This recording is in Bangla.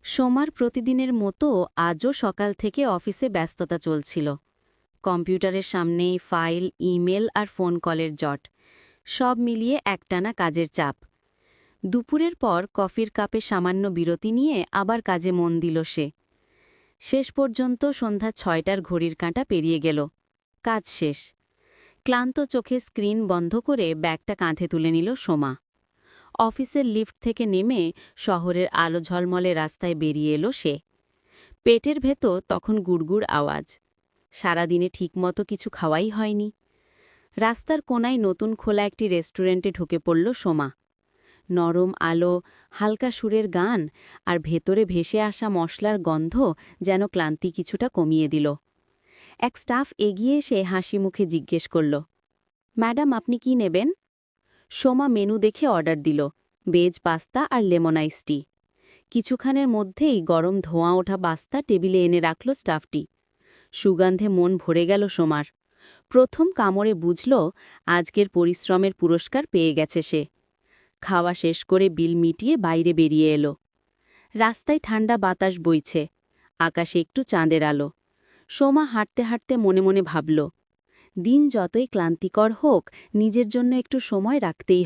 সোমার প্রতিদিনের মতো আজও সকাল থেকে অফিসে ব্যস্ততা চলছিল। কম্পিউটারের সামনেই ফাইল, ইমেল আর ফোন কলের জট, সব মিলিয়ে একটানা কাজের চাপ। দুপুরের পর কফির কাপে সামান্য বিরতি নিয়ে আবার কাজে মন দিল সে। শেষ পর্যন্ত সন্ধ্যা 6টার ঘড়ির কাঁটা পেরিয়ে গেল। কাজ শেষ। ক্লান্ত চোখে স্ক্রিন বন্ধ করে ব্যাগটা কাঁধে তুলে নিল সোমা। অফিসের লিফট থেকে নেমে শহরের আলো ঝলমলে রাস্তায় বেরিয়ে এলো সে। পেটের ভেতর তখন গুড়গুড় আওয়াজ। সারাদিনে ঠিকমতো কিছু খাওয়াই হয়নি। রাস্তার কোনায় নতুন খোলা একটি রেস্টুরেন্টে ঢুকে পড়ল সোমা। নরম আলো, হালকা সুরের গান আর ভেতরে ভেসে আসা মশলার গন্ধ যেন ক্লান্তি কিছুটা কমিয়ে দিল। এক স্টাফ এগিয়ে এসে হাসি মুখে জিজ্ঞেস করল, ম্যাডাম, আপনি কি নেবেন? সোমা মেনু দেখে অর্ডার দিল, ভেজ পাস্তা আর লেমন আইস টি। কিছুক্ষণের মধ্যেই গরম ধোঁয়া ওঠা পাস্তা টেবিলে এনে রাখল স্টাফটি। সুগন্ধে মন ভরে গেল সোমার। প্রথম কামড়ে বুঝল আজকের পরিশ্রমের পুরস্কার পেয়ে গেছে সে। খাওয়া শেষ করে বিল মিটিয়ে বাইরে বেরিয়ে এলো। রাস্তায় ঠান্ডা বাতাস বইছে, আকাশে একটু চাঁদের আলো। সোমা হাঁটতে হাঁটতে মনে মনে ভাবল, দিন যতই ক্লান্তিকর হোক, নিজের জন্য একটু সময় রাখতেই